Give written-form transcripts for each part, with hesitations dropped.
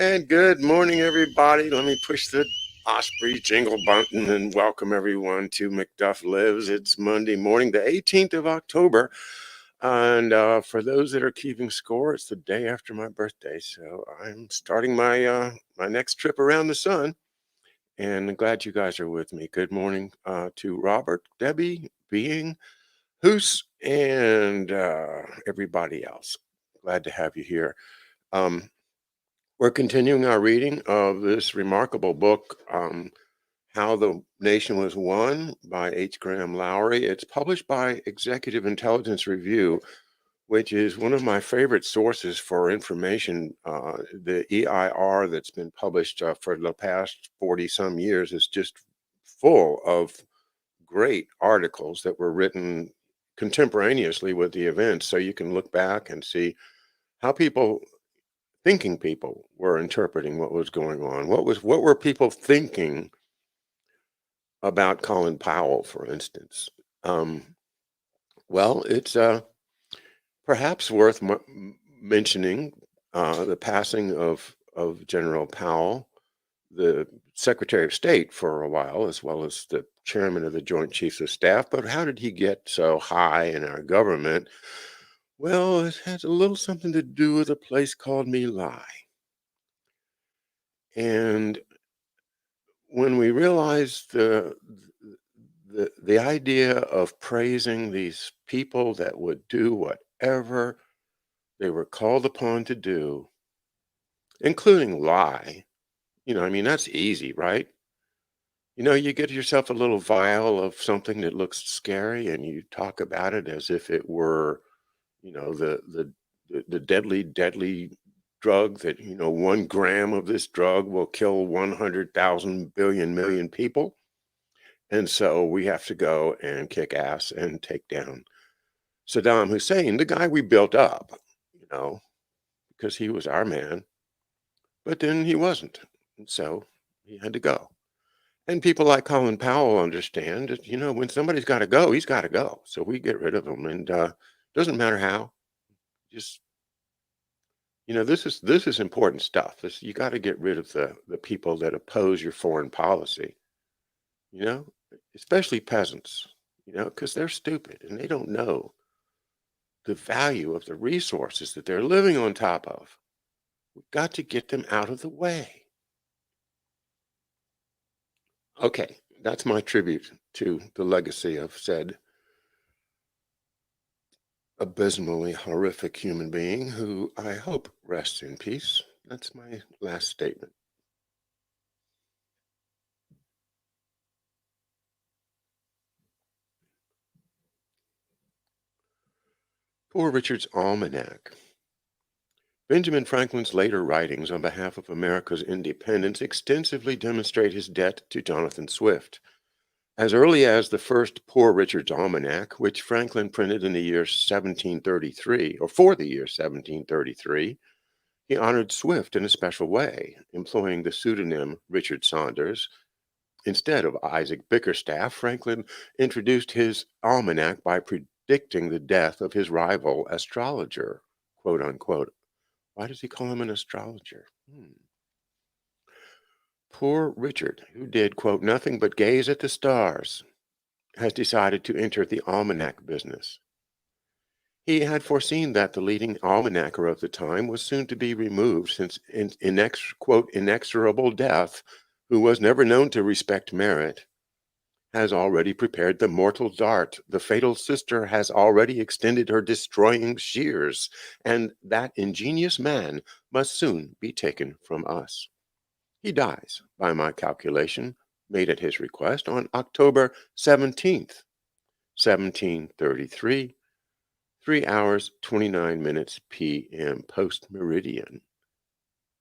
And good morning, everybody. Let me push the Osprey jingle button and welcome everyone to Macduff Lives. It's Monday morning, the 18th of October. And for those that are keeping score, it's the day after my birthday. So I'm starting my next trip around the sun. And I'm glad you guys are with me. Good morning to Robert, Debbie, Being, Hoos, and everybody else. Glad to have you here. Um, we're continuing our reading of this remarkable book, How the Nation Was Won by H. Graham Lowry. It's published by Executive Intelligence Review, which is one of my favorite sources for information. The EIR that's been published for the past 40 some years is just full of great articles that were written contemporaneously with the events. So you can look back and see how thinking people were interpreting what was going on. What were people thinking about Colin Powell, for instance? Well, it's perhaps worth mentioning the passing of General Powell, the Secretary of State for a while, as well as the chairman of the Joint Chiefs of Staff. But how did he get so high in our government? Well, it has a little something to do with a place called My Lai. And when we realize the idea of praising these people that would do whatever they were called upon to do, including lie, I mean, that's easy, right? You get yourself a little vial of something that looks scary and you talk about it as if it were, the deadly drug that, 1 gram of this drug will kill 100,000 billion million people. And so we have to go and kick ass and take down Saddam Hussein, the guy we built up, you know, because he was our man. But then he wasn't. And so he had to go. And people like Colin Powell understand that, when somebody's got to go, he's got to go. So we get rid of him. And doesn't matter how. Just, this is important stuff. You got to get rid of the people that oppose your foreign policy, you know, especially peasants, because they're stupid and they don't know the value of the resources that they're living on top of. We've got to get them out of the way. Okay, that's my tribute to the legacy of said abysmally horrific human being who I hope rests in peace. That's my last statement. Poor Richard's Almanac. Benjamin Franklin's later writings on behalf of America's independence extensively demonstrate his debt to Jonathan Swift. As early as the first Poor Richard's Almanac, which Franklin printed in the year 1733, or for the year 1733, he honored Swift in a special way, employing the pseudonym Richard Saunders. Instead of Isaac Bickerstaff, Franklin introduced his almanac by predicting the death of his rival astrologer, quote unquote. Why does he call him an astrologer? Poor Richard, who did, quote, nothing but gaze at the stars, has decided to enter the almanac business. He had foreseen that the leading almanacker of the time was soon to be removed, since quote, inexorable death, who was never known to respect merit, has already prepared the mortal dart. The fatal sister has already extended her destroying shears, and that ingenious man must soon be taken from us. He dies, by my calculation, made at his request, on October 17th, 1733, 3 hours, 29 minutes p.m. post-meridian.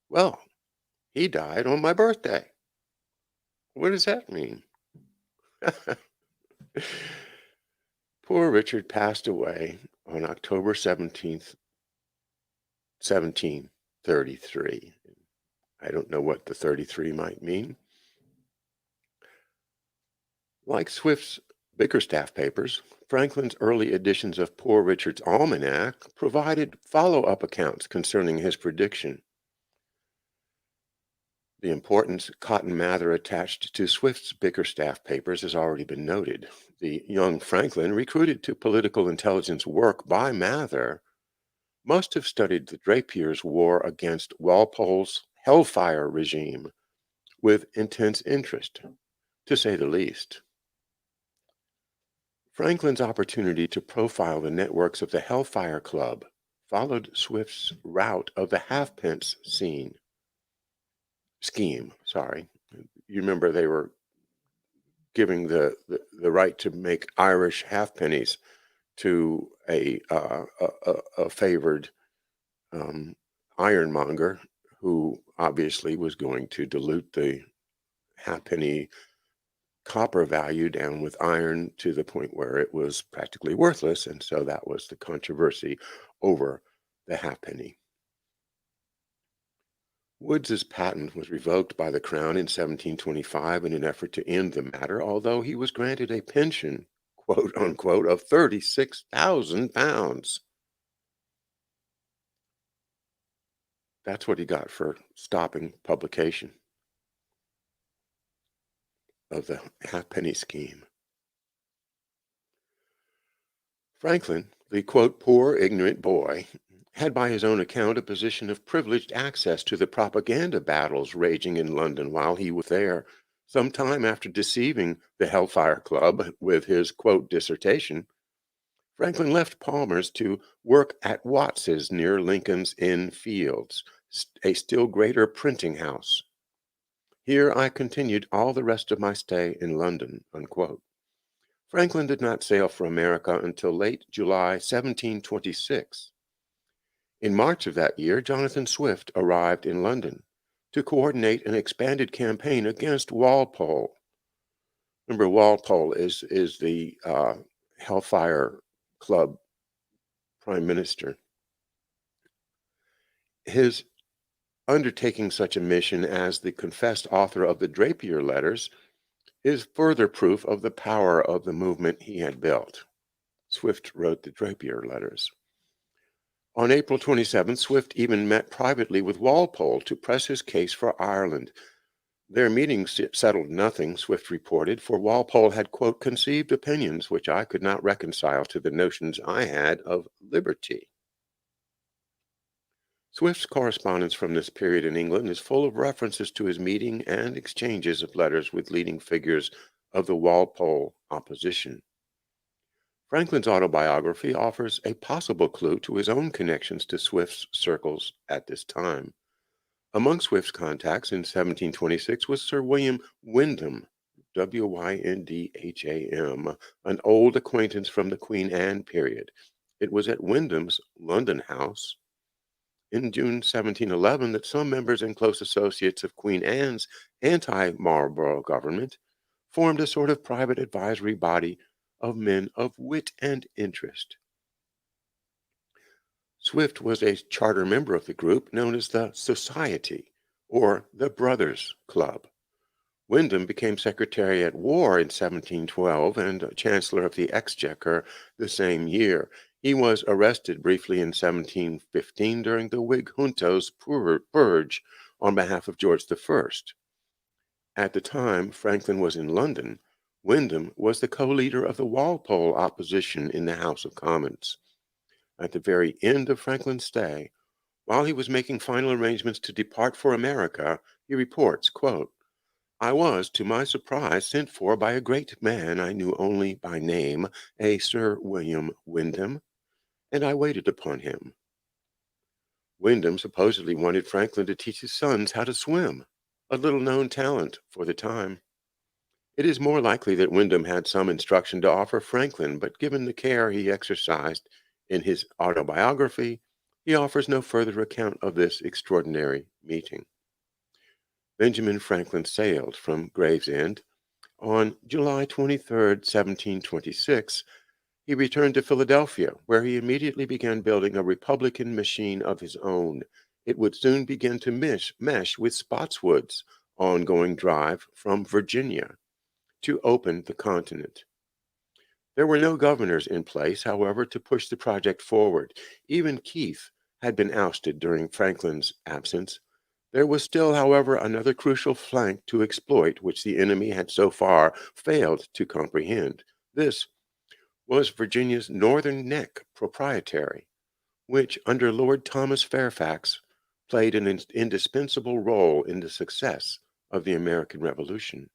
Well, he died on my birthday. What does that mean? Poor Richard passed away on October 17th, 1733. I don't know what the 33 might mean. Like Swift's Bickerstaff papers, Franklin's early editions of Poor Richard's Almanac provided follow-up accounts concerning his prediction. The importance Cotton Mather attached to Swift's Bickerstaff papers has already been noted. The young Franklin, recruited to political intelligence work by Mather, must have studied the Drapier's war against Walpole's Hellfire regime with intense interest, to say the least. Franklin's opportunity to profile the networks of the Hellfire Club followed Swift's route of the halfpence scheme. Sorry. You remember they were giving the right to make Irish halfpennies to a favored ironmonger who obviously was going to dilute the halfpenny copper value down with iron to the point where it was practically worthless. And so that was the controversy over the halfpenny. Woods's patent was revoked by the Crown in 1725 in an effort to end the matter, although he was granted a pension, quote unquote, of £36,000. That's what he got for stopping publication of the halfpenny scheme. Franklin, the quote, poor, ignorant boy, had by his own account a position of privileged access to the propaganda battles raging in London while he was there. Some time after deceiving the Hellfire Club with his quote dissertation, Franklin left Palmer's to work at Watts's near Lincoln's Inn Fields, a still greater printing house. Here I continued all the rest of my stay in London, unquote. Franklin did not sail for America until late July 1726. In March of that year, Jonathan Swift arrived in London to coordinate an expanded campaign against Walpole. Remember, Walpole is the Hellfire Club prime minister. His undertaking such a mission as the confessed author of the Drapier Letters is further proof of the power of the movement he had built. Swift wrote the Drapier Letters. On April 27th, Swift even met privately with Walpole to press his case for Ireland. Their meeting settled nothing, Swift reported, for Walpole had, quote, conceived opinions which I could not reconcile to the notions I had of liberty. Swift's correspondence from this period in England is full of references to his meeting and exchanges of letters with leading figures of the Walpole opposition. Franklin's autobiography offers a possible clue to his own connections to Swift's circles at this time. Among Swift's contacts in 1726 was Sir William Wyndham, Wyndham, an old acquaintance from the Queen Anne period. It was at Wyndham's London house in June 1711 that some members and close associates of Queen Anne's anti-Marlborough government formed a sort of private advisory body of men of wit and interest. Swift was a charter member of the group known as the Society, or the Brothers Club. Wyndham became Secretary at War in 1712 and Chancellor of the Exchequer the same year. He was arrested briefly in 1715 during the Whig junto's purge on behalf of George I. At the time Franklin was in London, Wyndham was the co-leader of the Walpole opposition in the House of Commons. At the very end of Franklin's stay, while he was making final arrangements to depart for America, he reports, quote, I was, to my surprise, sent for by a great man I knew only by name, a Sir William Wyndham, and I waited upon him. Wyndham supposedly wanted Franklin to teach his sons how to swim, a little-known talent for the time. It is more likely that Wyndham had some instruction to offer Franklin, but given the care he exercised in his autobiography, he offers no further account of this extraordinary meeting. Benjamin Franklin sailed from Gravesend. On July 23, 1726, he returned to Philadelphia, where he immediately began building a Republican machine of his own. It would soon begin to mesh with Spotswood's ongoing drive from Virginia to open the continent. There were no governors in place, however, to push the project forward. Even Keith had been ousted during Franklin's absence. There was still, however, another crucial flank to exploit, which the enemy had so far failed to comprehend. This was Virginia's Northern Neck Proprietary, which, under Lord Thomas Fairfax, played an indispensable role in the success of the American Revolution.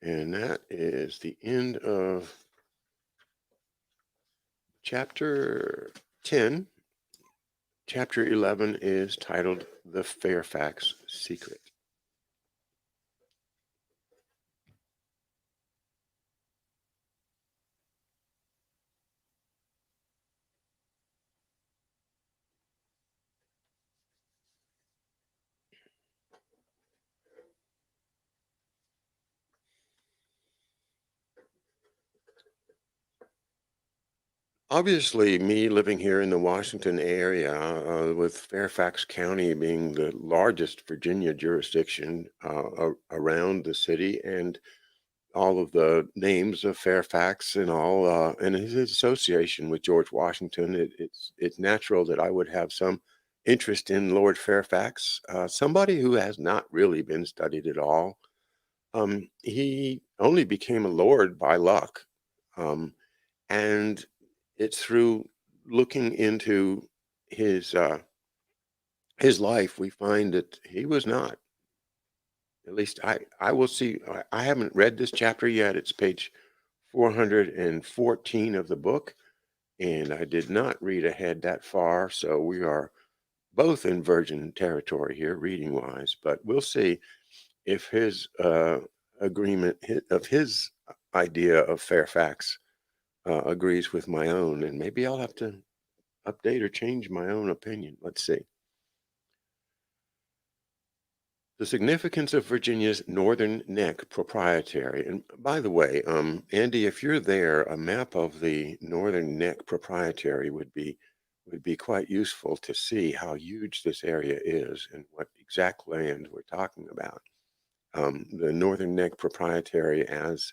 And that is the end of chapter 10. Chapter 11 is titled The Fairfax Secret. Obviously, me living here in the Washington area, with Fairfax County being the largest Virginia jurisdiction around the city, and all of the names of Fairfax and all, and his association with George Washington, it's natural that I would have some interest in Lord Fairfax, somebody who has not really been studied at all. He only became a lord by luck, um, and it's through looking into his uh, his life we find that he was not. At least I will see. I haven't read this chapter yet. It's page 414 of the book, and I did not read ahead that far, so we are both in virgin territory here, reading wise. But we'll see if his agreement of his idea of Fairfax agrees with my own, and maybe I'll have to update or change my own opinion. Let's see. The significance of Virginia's Northern Neck Proprietary. And by the way, Andy, if you're there, a map of the Northern Neck Proprietary would be quite useful to see how huge this area is and what exact land we're talking about. The Northern Neck Proprietary as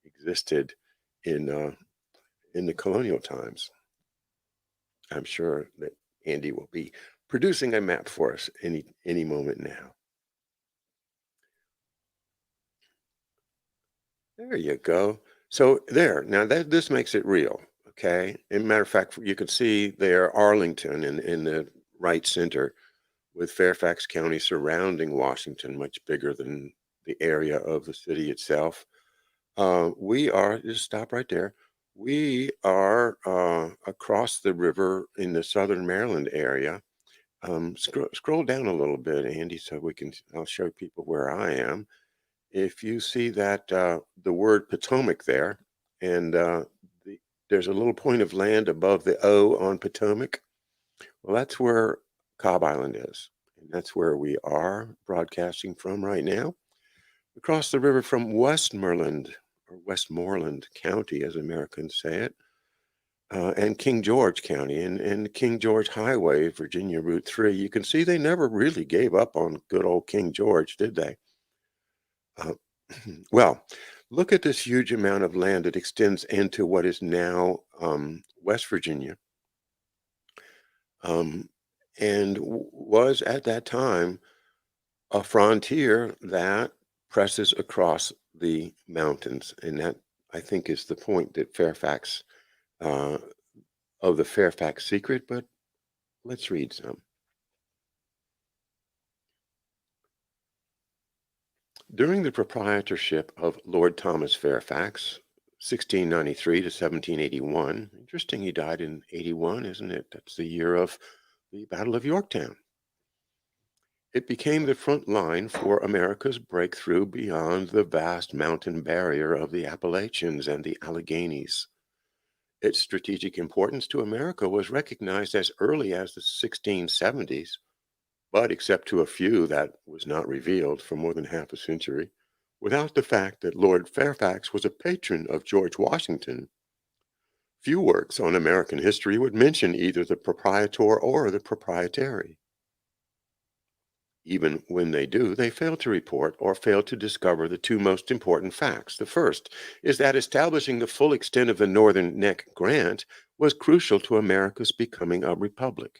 existed in the colonial times. I'm sure that Andy will be producing a map for us any moment now. There you go. So there, now that this makes it real, okay? And matter of fact, you can see there Arlington in the right center with Fairfax County surrounding Washington, much bigger than the area of the city itself. We are, just stop right there. We are across the river in the southern Maryland area. Scroll down a little bit, Andy, so I'll show people where I am. If you see that the word Potomac there, and there's a little point of land above the O on Potomac, well, that's where Cobb Island is, and that's where we are broadcasting from right now. Across the river from Westmoreland, or Westmoreland County, as Americans say it, and King George County, and King George Highway, Virginia Route 3. You can see they never really gave up on good old King George, did they? Uh, well, look at this huge amount of land that extends into what is now West Virginia, um, and was at that time a frontier that presses across the mountains. And that, I think, is the point that Fairfax, uh, of the Fairfax secret. But let's read some. During the proprietorship of Lord Thomas Fairfax, 1693 to 1781, interesting, he died in 81, isn't it? That's the year of the Battle of Yorktown. It became the front line for America's breakthrough beyond the vast mountain barrier of the Appalachians and the Alleghenies. Its strategic importance to America was recognized as early as the 1670s, but except to a few, that was not revealed for more than half a century. Without the fact that Lord Fairfax was a patron of George Washington, few works on American history would mention either the proprietor or the proprietary. Even when they do, they fail to report or fail to discover the two most important facts. The first is that establishing the full extent of the Northern Neck Grant was crucial to America's becoming a republic.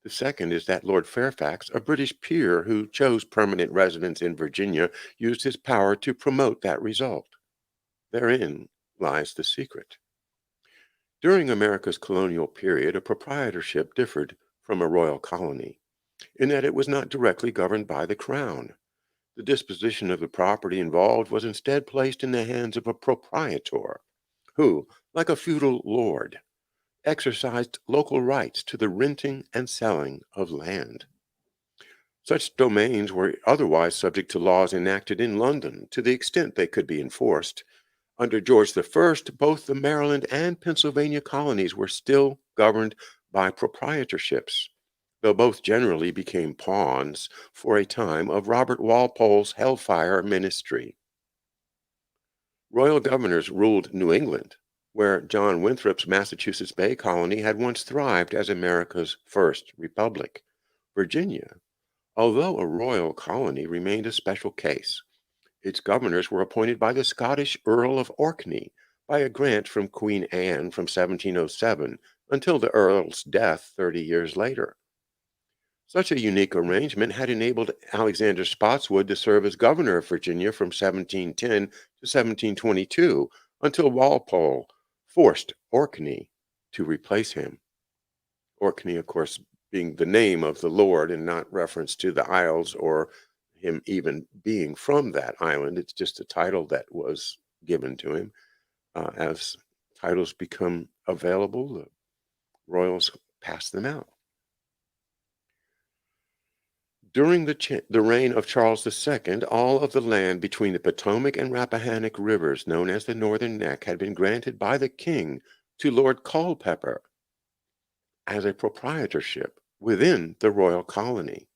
The second is that Lord Fairfax, a British peer who chose permanent residence in Virginia, used his power to promote that result. Therein lies the secret. During America's colonial period, a proprietorship differed from a royal colony in that it was not directly governed by the crown. The disposition of the property involved was instead placed in the hands of a proprietor who, like a feudal lord, exercised local rights to the renting and selling of land. Such domains were otherwise subject to laws enacted in London to the extent they could be enforced. Under George I, both the Maryland and Pennsylvania colonies were still governed by proprietorships, though both generally became pawns for a time of Robert Walpole's Hellfire Ministry. Royal governors ruled New England, where John Winthrop's Massachusetts Bay Colony had once thrived as America's first republic. Virginia, although a royal colony, remained a special case. Its governors were appointed by the Scottish Earl of Orkney by a grant from Queen Anne from 1707 until the Earl's death 30 years later. Such a unique arrangement had enabled Alexander Spotswood to serve as governor of Virginia from 1710 to 1722 until Walpole forced Orkney to replace him. Orkney, of course, being the name of the Lord and not reference to the Isles or him even being from that island. It's just a title that was given to him. As titles become available, the royals pass them out. During the reign of Charles II, all of the land between the Potomac and Rappahannock rivers, known as the Northern Neck, had been granted by the king to Lord Culpeper as a proprietorship within the royal colony.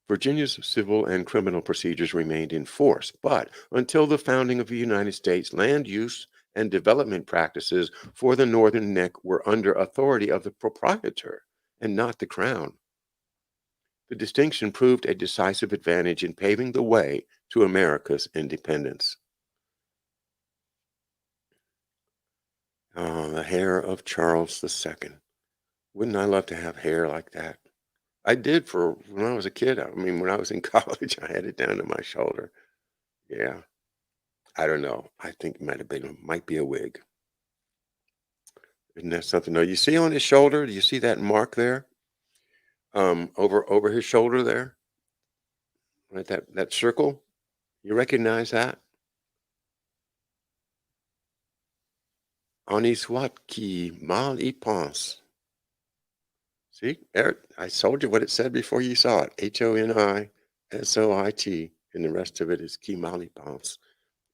Virginia's civil and criminal procedures remained in force, but until the founding of the United States, land use and development practices for the Northern Neck were under authority of the proprietor and not the crown. The distinction proved a decisive advantage in paving the way to America's independence. Oh, the hair of Charles II. Wouldn't I love to have hair like that? I did for when I was a kid. I mean, when I was in college, I had it down to my shoulder. Yeah, I don't know. I think it might be a wig. Isn't that something? No, you see on his shoulder. Do you see that mark there? Over his shoulder there, right? That circle. You recognize that? On y soit qui mal y pense. See, Eric, I told you what it said before you saw it. HONISOIT, and the rest of it is qui mal y pense.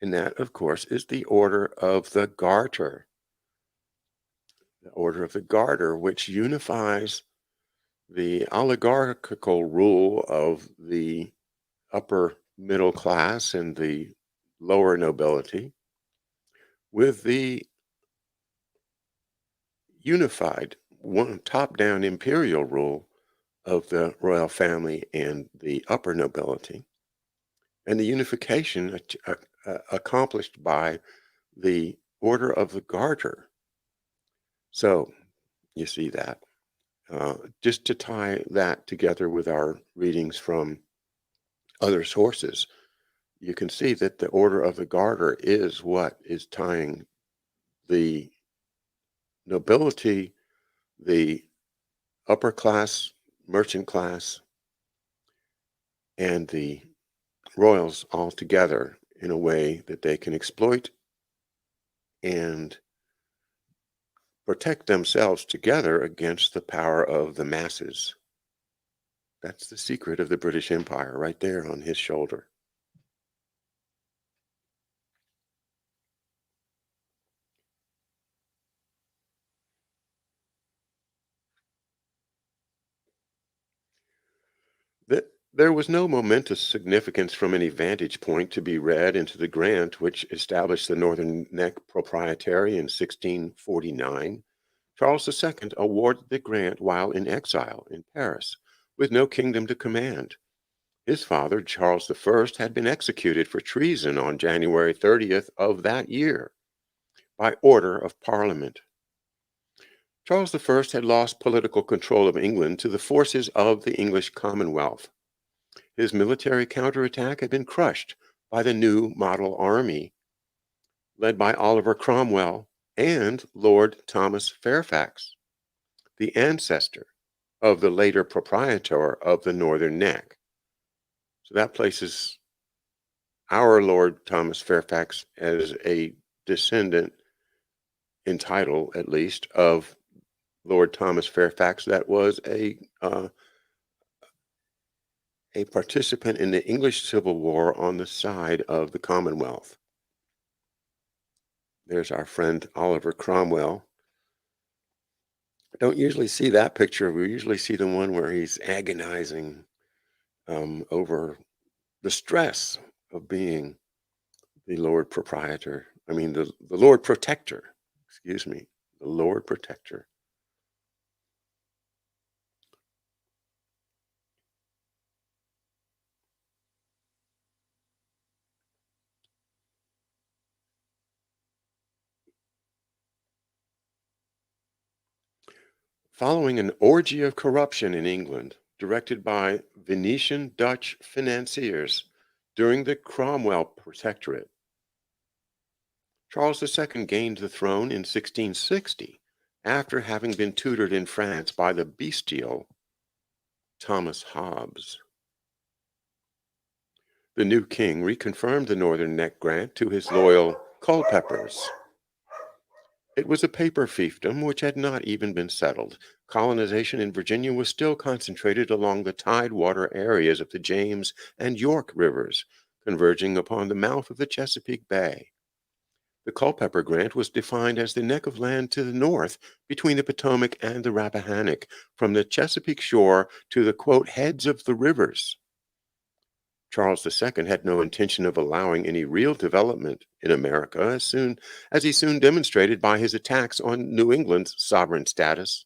And that, of course, is the Order of the Garter. The Order of the Garter, which unifies the oligarchical rule of the upper middle class and the lower nobility with the unified one top-down imperial rule of the royal family and the upper nobility, and the unification accomplished by the Order of the Garter. So you see that. Just to tie that together with our readings from other sources, you can see that the Order of the Garter is what is tying the nobility, the upper class, merchant class, and the royals all together in a way that they can exploit and protect themselves together against the power of the masses. That's the secret of the British Empire right there on his shoulder. There was no momentous significance from any vantage point to be read into the grant which established the Northern Neck Proprietary in 1649. Charles II awarded the grant while in exile in Paris, with no kingdom to command. His father, Charles I, had been executed for treason on January 30th of that year by order of Parliament. Charles I had lost political control of England to the forces of the English Commonwealth. His military counterattack had been crushed by the new model army led by Oliver Cromwell and Lord Thomas Fairfax, the ancestor of the later proprietor of the Northern Neck. So that places our Lord Thomas Fairfax as a descendant, in title at least, of Lord Thomas Fairfax that was a participant in the English Civil War on the side of the Commonwealth. There's our friend Oliver Cromwell. Don't usually see that picture. We usually see the one where he's agonizing over the stress of being the Lord Proprietor. I mean, the Lord Protector, excuse me, the Lord Protector. Following an orgy of corruption in England, directed by Venetian Dutch financiers during the Cromwell Protectorate, Charles II gained the throne in 1660 after having been tutored in France by the bestial Thomas Hobbes. The new king reconfirmed the Northern Neck grant to his loyal Culpepers. It was a paper fiefdom which had not even been settled. Colonization in Virginia was still concentrated along the tidewater areas of the James and York rivers, converging upon the mouth of the Chesapeake Bay. The Culpeper Grant was defined as the neck of land to the north between the Potomac and the Rappahannock, from the Chesapeake shore to the, quote, heads of the rivers. Charles II had no intention of allowing any real development in America, as he soon demonstrated by his attacks on New England's sovereign status.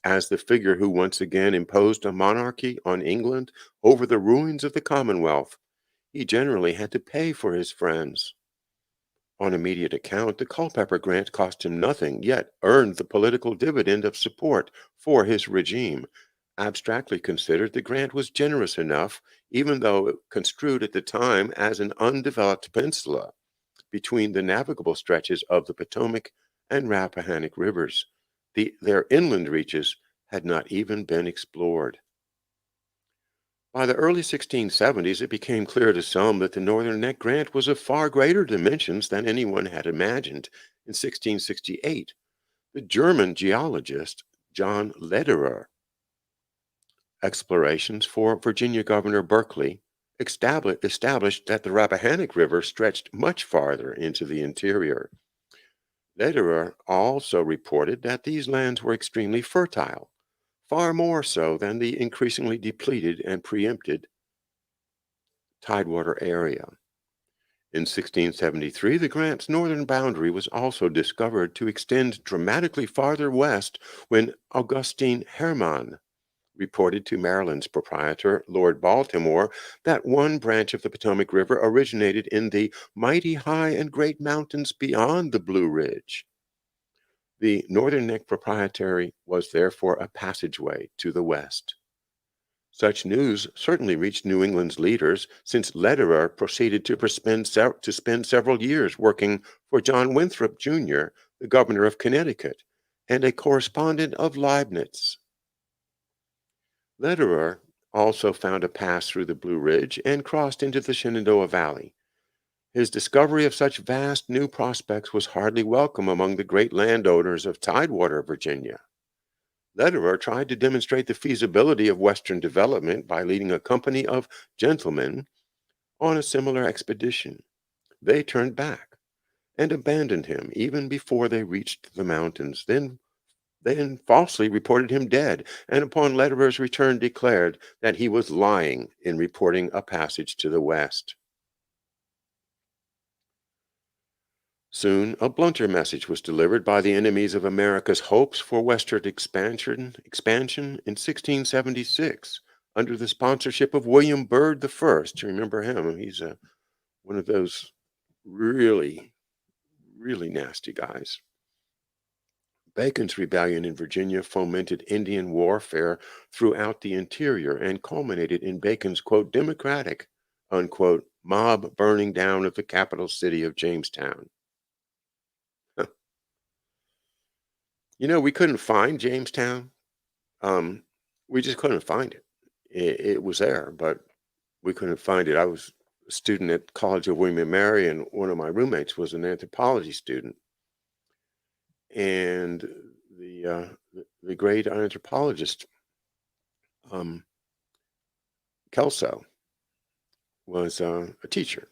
As the figure who once again imposed a monarchy on England over the ruins of the Commonwealth, he generally had to pay for his friends. On immediate account, the Culpeper Grant cost him nothing, yet earned the political dividend of support for his regime. Abstractly considered, the grant was generous enough, even though it construed at the time as an undeveloped peninsula between the navigable stretches of the Potomac and Rappahannock rivers. Their inland reaches had not even been explored. By the early 1670s, it became clear to some that the Northern Neck Grant was of far greater dimensions than anyone had imagined. In 1668, the German geologist John Lederer explorations for Virginia Governor Berkeley established that the Rappahannock River stretched much farther into the interior. Lederer also reported that these lands were extremely fertile, far more so than the increasingly depleted and preempted Tidewater area. In 1673, the grant's northern boundary was also discovered to extend dramatically farther west when Augustine Hermann reported to Maryland's proprietor, Lord Baltimore, that one branch of the Potomac River originated in the mighty high and great mountains beyond the Blue Ridge. The Northern Neck Proprietary was therefore a passageway to the west. Such news certainly reached New England's leaders, since Lederer proceeded to spend several years working for John Winthrop, Jr., the governor of Connecticut, and a correspondent of Leibniz. Lederer also found a pass through the Blue Ridge and crossed into the Shenandoah Valley. His discovery of such vast new prospects was hardly welcome among the great landowners of Tidewater, Virginia. Lederer tried to demonstrate the feasibility of Western development by leading a company of gentlemen on a similar expedition. They turned back and abandoned him even before they reached the mountains. Then falsely reported him dead, and upon Lederer's return declared that he was lying in reporting a passage to the west. Soon, a blunter message was delivered by the enemies of America's hopes for western expansion in 1676 under the sponsorship of William Byrd I. You remember him? He's one of those really, really nasty guys. Bacon's rebellion in Virginia fomented Indian warfare throughout the interior and culminated in Bacon's, quote, democratic, unquote, mob burning down of the capital city of Jamestown. We couldn't find Jamestown. Um, we just couldn't find it. It was there, but we couldn't find it. I was a student at College of William and Mary, and one of my roommates was an anthropology student. And the great anthropologist um, Kelso was a teacher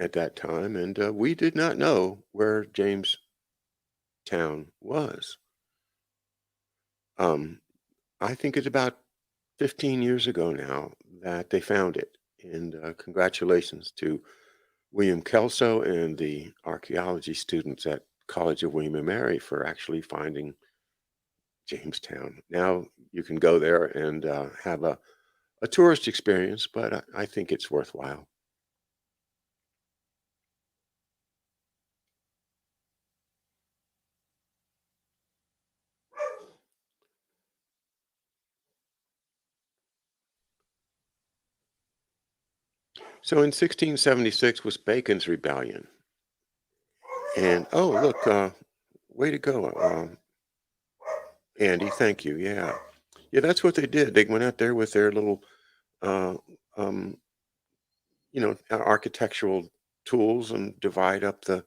at that time, and we did not know where Jamestown was. Um, I think it's about 15 years ago now that they found it, and congratulations to William Kelso and the archaeology students at College of William and Mary for actually finding Jamestown. Now you can go there and have a tourist experience, but I think it's worthwhile. So in 1676 was Bacon's rebellion. And oh, look, way to go, Andy. Thank you. Yeah. Yeah, that's what they did. They went out there with their little, uh, um, architectural tools and divide up the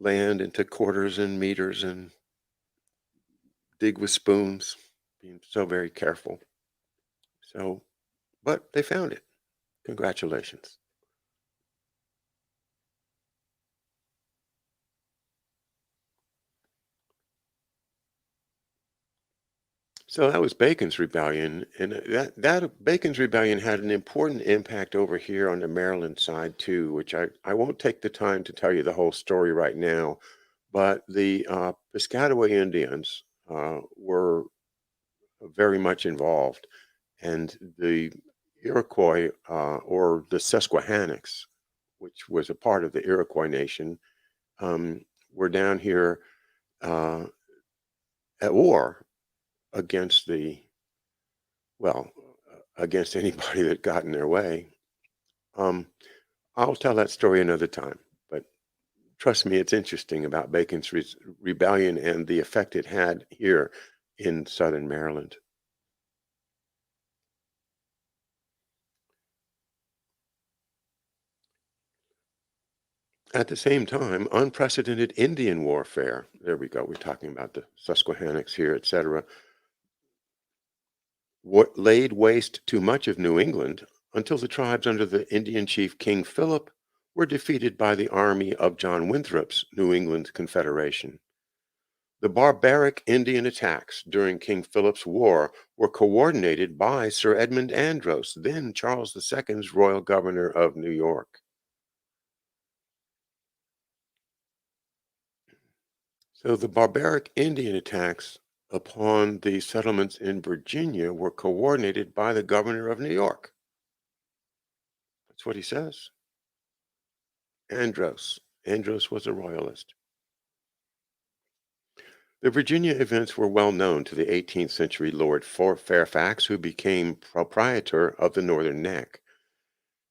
land into quarters and meters and dig with spoons, being so very careful. So, but they found it. Congratulations. So that was Bacon's rebellion, and that Bacon's rebellion had an important impact over here on the Maryland side too, which I won't take the time to tell you the whole story right now, but the Piscataway Indians were very much involved, and the Iroquois or the Susquehannocks, which was a part of the Iroquois nation, were down here uh, at war against against anybody that got in their way. Um, I'll tell that story another time, but trust me, it's interesting about Bacon's rebellion and the effect it had here in southern Maryland. At the same time, unprecedented Indian warfare, there we go, we're talking about the Susquehannocks here, etc., what laid waste to much of New England until the tribes under the Indian chief King Philip were defeated by the army of John Winthrop's New England Confederation. The barbaric Indian attacks during King Philip's War were coordinated by Sir Edmund Andros, then Charles II's royal governor of New York. So the barbaric Indian attacks upon the settlements in Virginia were coordinated by the governor of New York. That's what he says. Andros. Andros was a royalist. The Virginia events were well known to the 18th century Lord Fairfax, who became proprietor of the Northern Neck.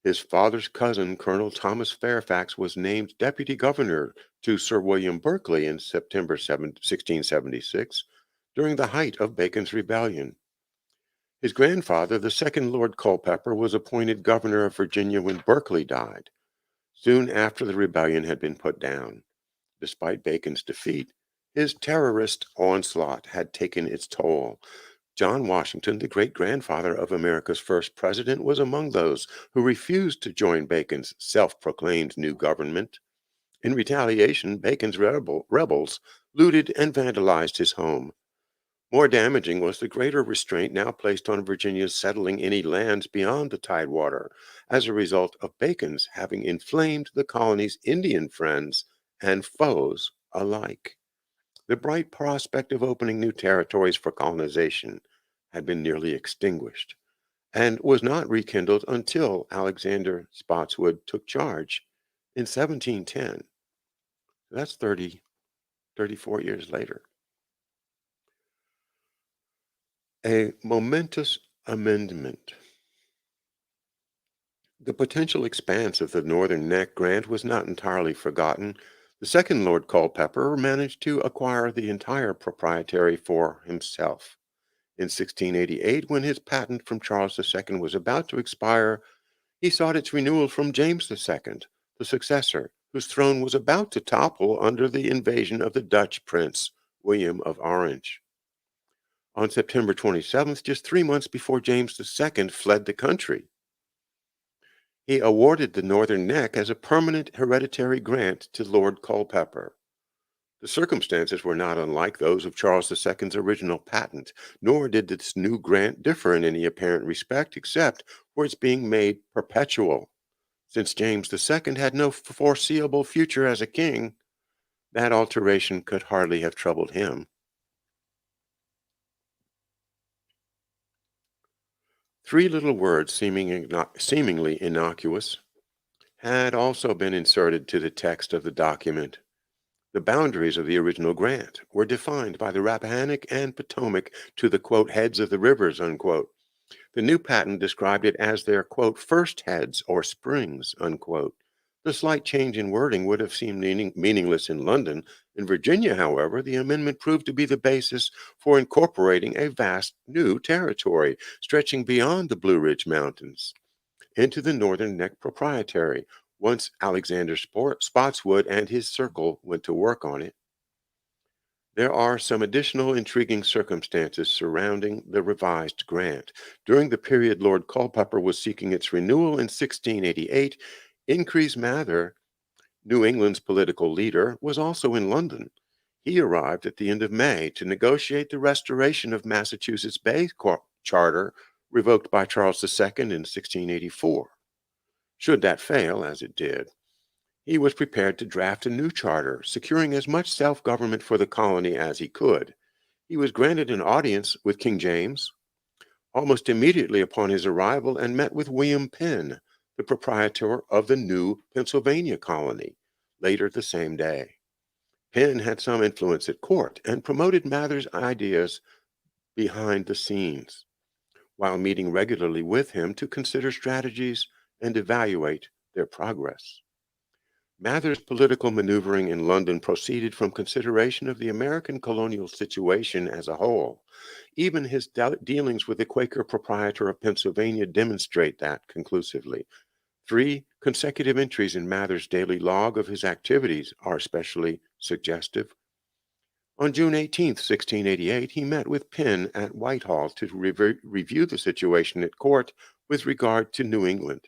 His father's cousin, Colonel Thomas Fairfax, was named deputy governor to Sir William Berkeley in September 1676 during the height of Bacon's rebellion. His grandfather, the second Lord Culpeper, was appointed governor of Virginia when Berkeley died, soon after the rebellion had been put down. Despite Bacon's defeat, his terrorist onslaught had taken its toll. John Washington, the great grandfather of America's first president, was among those who refused to join Bacon's self proclaimed new government. In retaliation, Bacon's rebels looted and vandalized his home. More damaging was the greater restraint now placed on Virginia's settling any lands beyond the Tidewater as a result of Bacon's having inflamed the colony's Indian friends and foes alike. The bright prospect of opening new territories for colonization had been nearly extinguished and was not rekindled until Alexander Spotswood took charge in 1710. That's 30. 34 years later. A momentous amendment. The potential expanse of the Northern Neck grant was not entirely forgotten. The second Lord Culpeper managed to acquire the entire proprietary for himself. In 1688, when his patent from Charles II was about to expire, he sought its renewal from James II, the successor, whose throne was about to topple under the invasion of the Dutch prince, William of Orange. On September 27th, just 3 months before James II fled the country, he awarded the Northern Neck as a permanent hereditary grant to Lord Culpeper. The circumstances were not unlike those of Charles II's original patent, nor did this new grant differ in any apparent respect except for its being made perpetual. Since James II had no foreseeable future as a king, that alteration could hardly have troubled him. Three little words seemingly innocuous had also been inserted to the text of the document. The boundaries of the original grant were defined by the Rappahannock and Potomac to the, quote, heads of the rivers, unquote. The new patent described it as their, quote, first heads or springs, unquote. The slight change in wording would have seemed meaningless in London. In Virginia, however, the amendment proved to be the basis for incorporating a vast new territory stretching beyond the Blue Ridge Mountains into the Northern Neck Proprietary, once Alexander Spotswood and his circle went to work on it. There are some additional intriguing circumstances surrounding the revised grant. During the period Lord Culpeper was seeking its renewal in 1688, Increase Mather, New England's political leader, was also in London. He arrived at the end of May to negotiate the restoration of Massachusetts Bay Charter, revoked by Charles II in 1684. Should that fail, as it did, he was prepared to draft a new charter, securing as much self-government for the colony as he could. He was granted an audience with King James almost immediately upon his arrival and met with William Penn, the proprietor of the new Pennsylvania colony, later the same day. Penn had some influence at court and promoted Mather's ideas behind the scenes, while meeting regularly with him to consider strategies and evaluate their progress. Mather's political maneuvering in London proceeded from consideration of the American colonial situation as a whole. Even his dealings with the Quaker proprietor of Pennsylvania demonstrate that conclusively. 3 consecutive entries in Mather's daily log of his activities are especially suggestive. On June 18, 1688, he met with Penn at Whitehall to review the situation at court with regard to New England,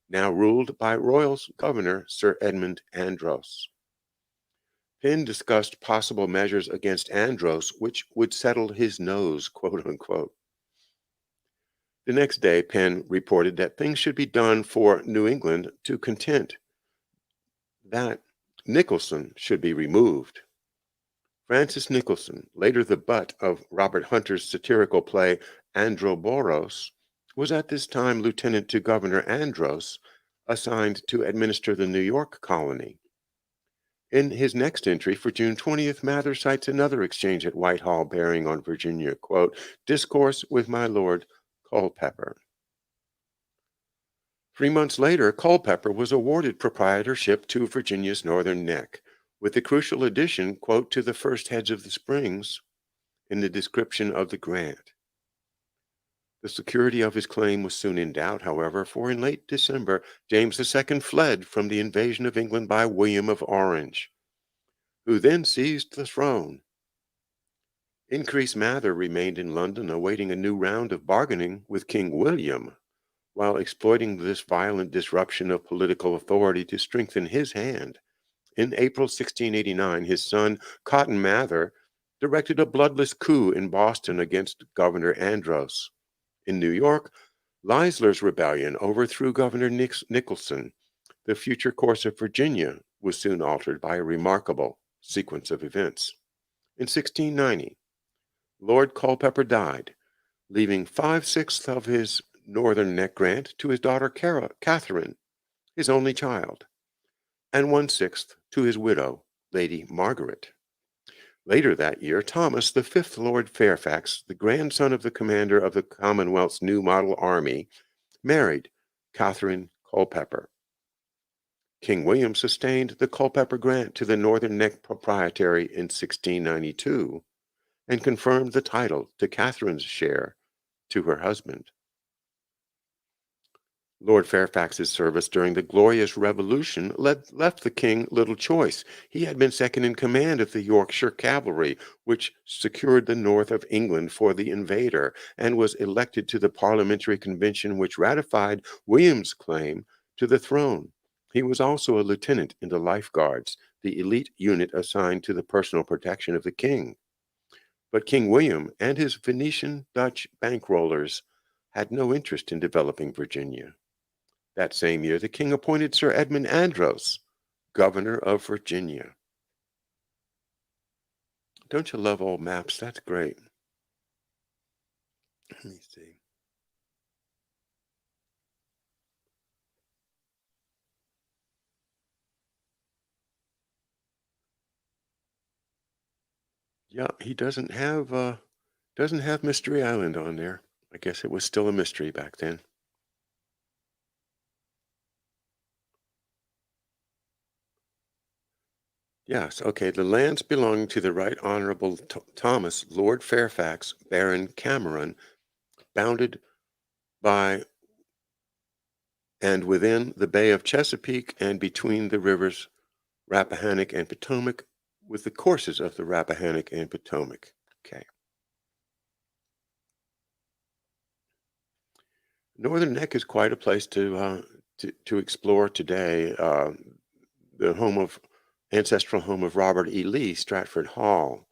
now ruled by royal governor Sir Edmund Andros. Penn discussed possible measures against Andros which would settle his nose, quote unquote. The next day, Penn reported that things should be done for New England to content, that Nicholson should be removed. Francis Nicholson, later the butt of Robert Hunter's satirical play Androboros, was at this time lieutenant to Governor Andros, assigned to administer the New York colony. In his next entry for June 20th, Mather cites another exchange at Whitehall bearing on Virginia, quote, discourse with my Lord Culpeper. 3 months later, Culpeper was awarded proprietorship to Virginia's Northern Neck, with the crucial addition, quote, to the first heads of the springs in the description of the grant. The security of his claim was soon in doubt, however, for in late December, James II fled from the invasion of England by William of Orange, who then seized the throne. Increase Mather remained in London awaiting a new round of bargaining with King William, while exploiting this violent disruption of political authority to strengthen his hand. In April 1689, his son, Cotton Mather, directed a bloodless coup in Boston against Governor Andros. In New York, Leisler's rebellion overthrew Governor Nicholson. The future course of Virginia was soon altered by a remarkable sequence of events. In 1690, Lord Culpeper died, leaving 5/6 of his Northern Neck grant to his daughter Catherine, his only child, and 1/6 to his widow, Lady Margaret. Later that year, Thomas, the fifth Lord Fairfax, the grandson of the commander of the Commonwealth's new model army, married Catherine Culpeper. King William sustained the Culpeper grant to the Northern Neck Proprietary in 1692 and confirmed the title to Catherine's share to her husband. Lord Fairfax's service during the Glorious Revolution left the king little choice. He had been second in command of the Yorkshire cavalry, which secured the north of England for the invader, and was elected to the parliamentary convention which ratified William's claim to the throne. He was also a lieutenant in the Life Guards, the elite unit assigned to the personal protection of the king. But King William and his Venetian Dutch bankrollers had no interest in developing Virginia. That same year, the king appointed Sir Edmund Andros governor of Virginia. Don't you love old maps? That's great. Let me see. Yeah, he doesn't have Mystery Island on there. I guess it was still a mystery back then. Yes, okay. The lands belonging to the Right Honorable Thomas Lord Fairfax, Baron Cameron, bounded by and within the Bay of Chesapeake and between the rivers Rappahannock and Potomac, with the courses of the Rappahannock and Potomac. Okay. Northern Neck is quite a place to explore today. The ancestral home of Robert E. Lee, Stratford Hall,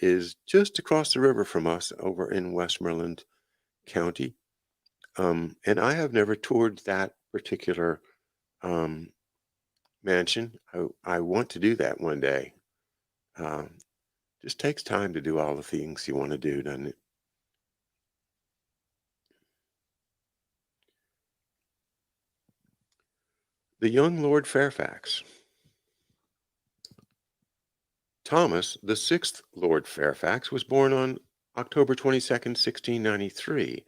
is just across the river from us over in Westmoreland County. And I have never toured that particular um, mansion. I want to do that one day. Uh, just takes time to do all the things you want to do, doesn't it? The young Lord Fairfax. Thomas, the sixth Lord Fairfax, was born on October 22nd, 1693,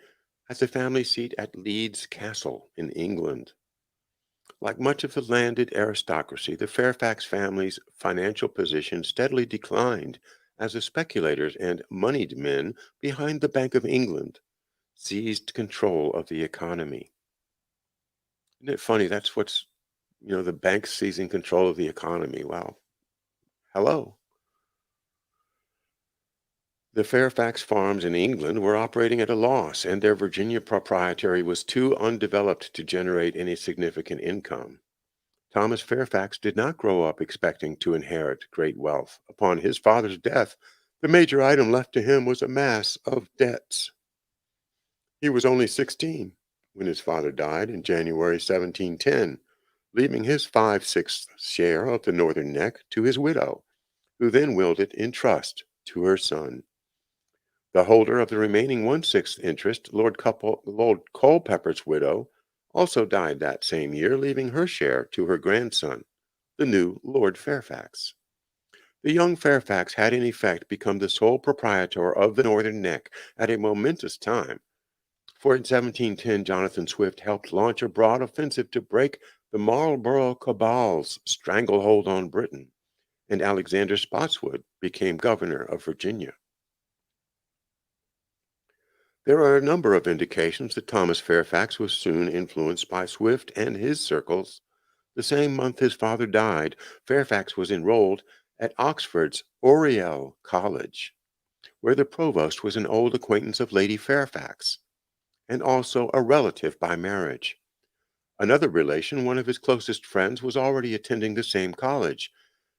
at the family seat at Leeds Castle in England. Like much of the landed aristocracy, the Fairfax family's financial position steadily declined as the speculators and moneyed men behind the Bank of England seized control of the economy. Isn't it funny? That's the bank seizing control of the economy. Wow. Hello. The Fairfax farms in England were operating at a loss, and their Virginia proprietary was too undeveloped to generate any significant income. Thomas Fairfax did not grow up expecting to inherit great wealth. Upon his father's death, the major item left to him was a mass of debts. He was only 16 when his father died in January 1710, leaving his 5/6 share of the Northern Neck to his widow, who then willed it in trust to her son. The holder of the remaining 1/6 interest, Lord Culpeper's widow, also died that same year, leaving her share to her grandson, the new Lord Fairfax. The young Fairfax had in effect become the sole proprietor of the Northern Neck at a momentous time, for in 1710 Jonathan Swift helped launch a broad offensive to break the Marlborough cabal's stranglehold on Britain, and Alexander Spotswood became governor of Virginia. There are a number of indications that Thomas Fairfax was soon influenced by Swift and his circles. The same month his father died, Fairfax was enrolled at Oxford's Oriel College, where the provost was an old acquaintance of Lady Fairfax, and also a relative by marriage. Another relation, one of his closest friends, was already attending the same college.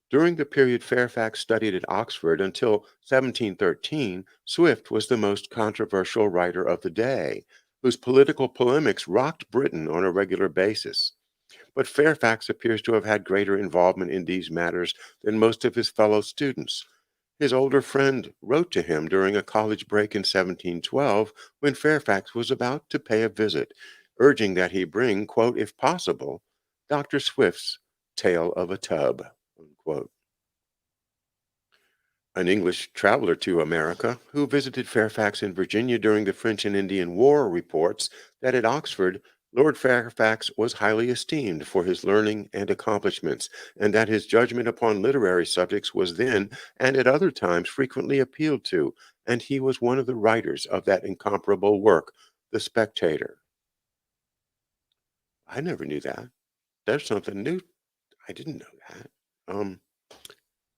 During the period Fairfax studied at Oxford until 1713, Swift was the most controversial writer of the day, whose political polemics rocked Britain on a regular basis. But Fairfax appears to have had greater involvement in these matters than most of his fellow students. His older friend wrote to him during a college break in 1712 when Fairfax was about to pay a visit, urging that he bring, quote, if possible, Dr. Swift's Tale of a Tub, unquote. An English traveler to America who visited Fairfax in Virginia during the French and Indian War reports that at Oxford, Lord Fairfax was highly esteemed for his learning and accomplishments, and that his judgment upon literary subjects was then and at other times frequently appealed to, and he was one of the writers of that incomparable work, The Spectator. I never knew that. There's something new. I didn't know that. Um,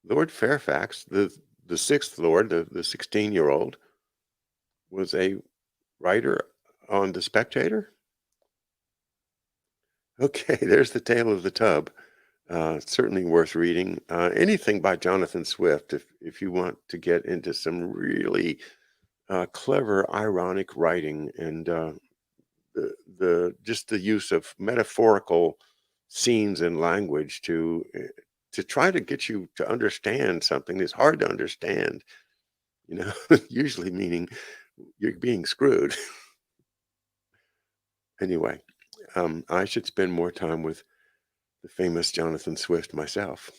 Lord Fairfax, the sixth Lord, the 16-year-old, was a writer on The Spectator. Okay, there's the tale of the tub. Certainly worth reading. Anything by Jonathan Swift, if you want to get into some really clever, ironic writing and the just the use of metaphorical scenes and language to try to get you to understand something that's hard to understand. You know, usually meaning you're being screwed. Anyway, I should spend more time with the famous Jonathan Swift myself.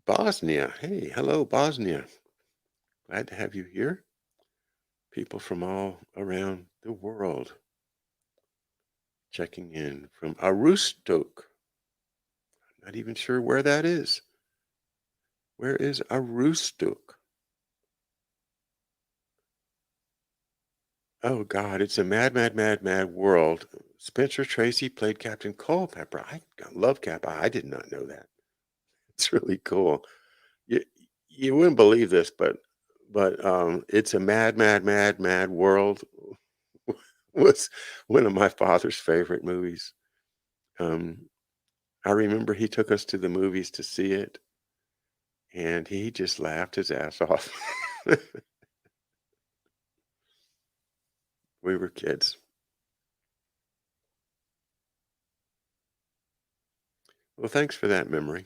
Bosnia. Hey, hello, Bosnia. Glad to have you here. People from all around the world checking in from Aroostook. Not even sure where that is. Where is Aroostook? Oh, God, it's a mad, mad, mad, mad world. Spencer Tracy played Captain Culpepper. I love Cap. I did not know that. It's really cool. You you wouldn't believe this, but it's a mad, mad, mad, mad world was one of my father's favorite movies. Um, I remember he took us to the movies to see it, and he just laughed his ass off. We were kids. Well, thanks for that memory.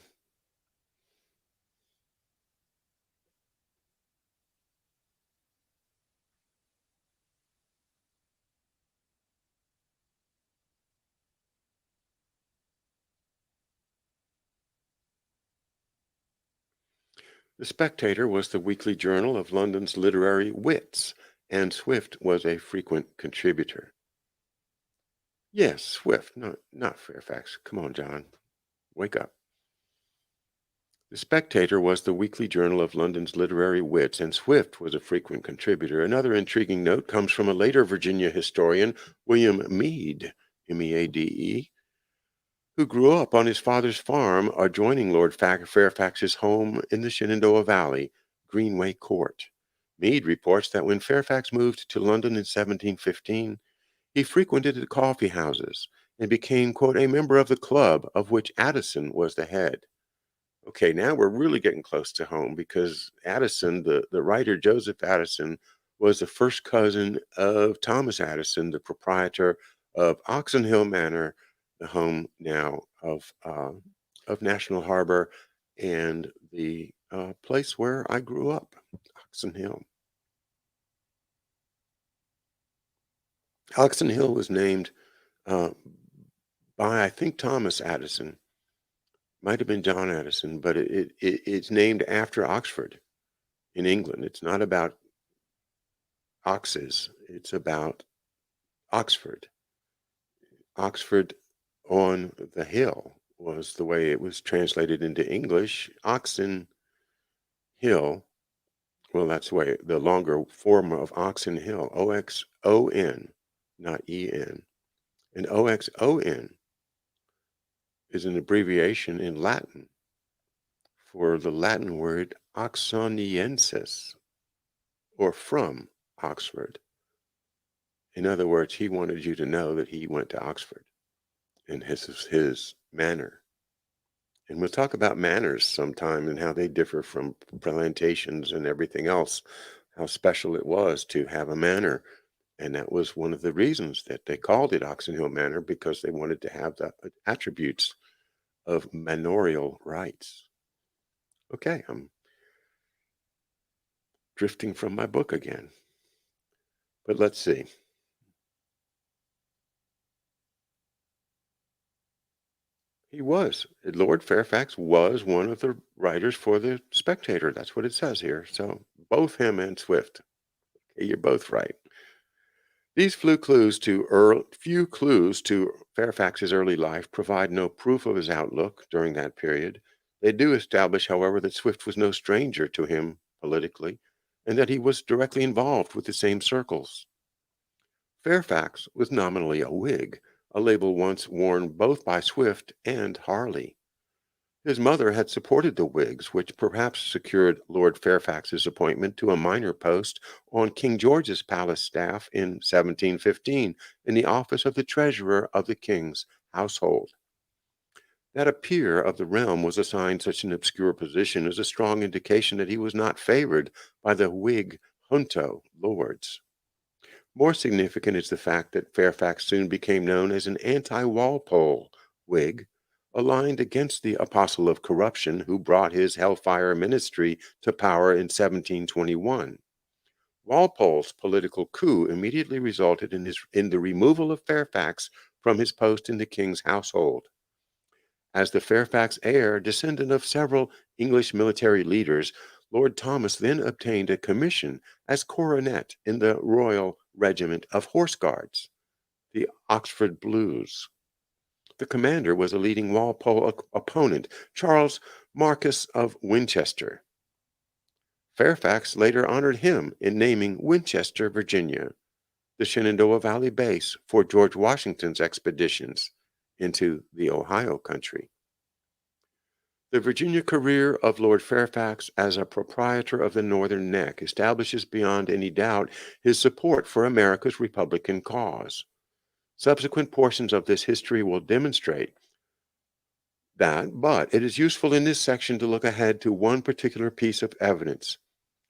The Spectator was the weekly journal of London's literary wits, and Swift was a frequent contributor. Yes, Swift, not Fairfax. Come on, John, wake up. The Spectator was the weekly journal of London's literary wits, and Swift was a frequent contributor. Another intriguing note comes from a later Virginia historian, William Meade, Meade, who grew up on his father's farm adjoining Lord Fairfax's home in the Shenandoah Valley, Greenway Court. Meade reports that when Fairfax moved to London in 1715, he frequented the coffee houses and became, quote, a member of the club of which Addison was the head. Okay, now we're really getting close to home because Addison, the writer Joseph Addison, was the first cousin of Thomas Addison, the proprietor of Oxon Hill Manor, the home now of National Harbor and the place where I grew up, Oxon Hill. Oxon Hill was named uh, by, I think, Thomas Addison. Might have been John Addison, but it's named after Oxford in England. It's not about oxes, it's about Oxford. Oxford on the hill was the way it was translated into English. Oxon Hill, well, that's the way the longer form of Oxon Hill, Oxon, not En. And Oxon is an abbreviation in Latin for the Latin word Oxoniensis, or from Oxford. In other words, he wanted you to know that he went to Oxford, and his manner. And we'll talk about manners sometime and how they differ from plantations and everything else, how special it was to have a manor. And that was one of the reasons that they called it Oxon Hill Manor, because they wanted to have the attributes of manorial rights. Okay, I'm drifting from my book again. But let's see. He was. Lord Fairfax was one of the writers for the Spectator. That's what it says here. So both him and Swift. You're both right. These few clues to Fairfax's early life provide no proof of his outlook during that period. They do establish, however, that Swift was no stranger to him politically, and that he was directly involved with the same circles. Fairfax was nominally a Whig, a label once worn both by Swift and Harley. His mother had supported the Whigs, which perhaps secured Lord Fairfax's appointment to a minor post on King George's palace staff in 1715 in the office of the treasurer of the king's household. That a peer of the realm was assigned such an obscure position is a strong indication that he was not favored by the Whig junto lords. More significant is the fact that Fairfax soon became known as an anti-Walpole Whig, aligned against the apostle of corruption who brought his Hellfire ministry to power in 1721. Walpole's political coup immediately resulted in the removal of Fairfax from his post in the king's household. As the Fairfax heir, descendant of several English military leaders, Lord Thomas then obtained a commission as coronet in the Royal Regiment of Horse Guards, the Oxford Blues. The commander was a leading Walpole opponent, Charles Marquis of Winchester. Fairfax later honored him in naming Winchester, Virginia, the Shenandoah Valley base for George Washington's expeditions into the Ohio country. The Virginia career of Lord Fairfax as a proprietor of the Northern Neck establishes beyond any doubt his support for America's Republican cause. Subsequent portions of this history will demonstrate that, but it is useful in this section to look ahead to one particular piece of evidence.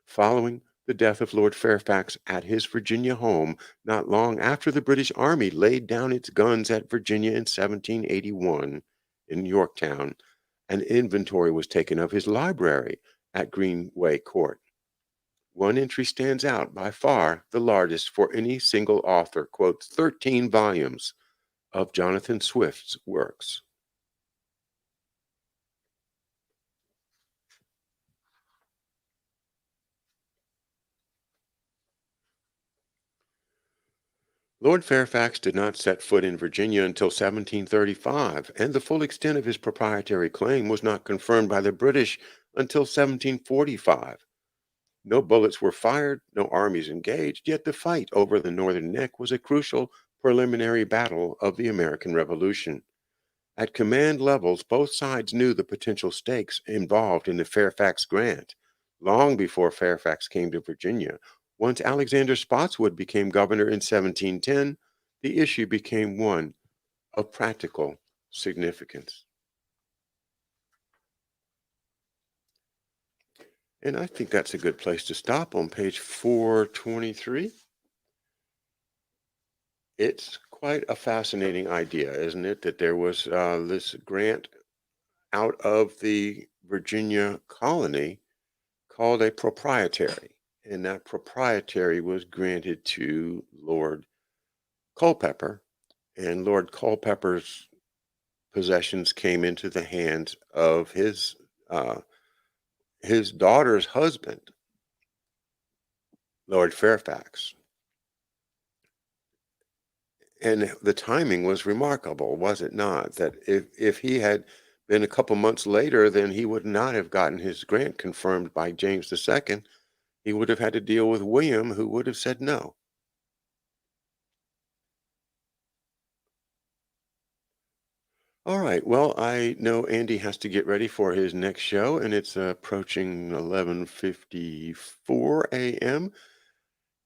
Following the death of Lord Fairfax at his Virginia home, not long after the British Army laid down its guns at Virginia in 1781 in Yorktown, an inventory was taken of his library at Greenway Court. One entry stands out, by far the largest for any single author, quotes 13 volumes of Jonathan Swift's works. Lord Fairfax did not set foot in Virginia until 1735, and the full extent of his proprietary claim was not confirmed by the British until 1745. No bullets were fired, no armies engaged, yet the fight over the Northern Neck was a crucial preliminary battle of the American Revolution. At command levels, both sides knew the potential stakes involved in the Fairfax Grant. Long before Fairfax came to Virginia, once Alexander Spotswood became governor in 1710, the issue became one of practical significance. And I think that's a good place to stop on page 423. It's quite a fascinating idea, isn't it, that there was this grant out of the Virginia colony called a proprietary, and that proprietary was granted to Lord Culpeper, and Lord Culpeper's possessions came into the hands of his daughter's husband, Lord Fairfax. And the timing was remarkable, was it not? That if he had been a couple months later, then he would not have gotten his grant confirmed by James II. He would have had to deal with William, who would have said no. All right. Well, I know Andy has to get ready for his next show, and it's approaching 11:54 a.m.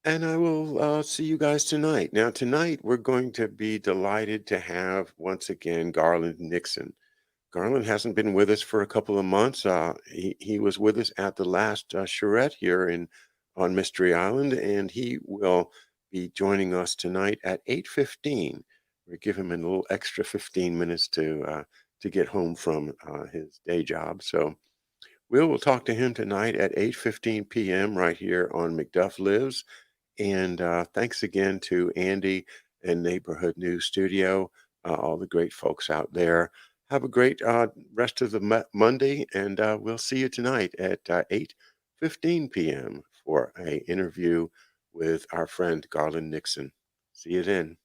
And I will see you guys tonight. Now, tonight we're going to be delighted to have once again Garland Nixon. Garland hasn't been with us for a couple of months. He was with us at the last charrette here on Mystery Island, and he will be joining us tonight at 8:15. We give him a little extra 15 minutes to get home from his day job. So we will talk to him tonight at 8:15 p.m. right here on McDuff Lives. And thanks again to Andy and Neighborhood News Studio, all the great folks out there. Have a great rest of the Monday, and we'll see you tonight at 8:15 p.m. for a interview with our friend Garland Nixon. See you then.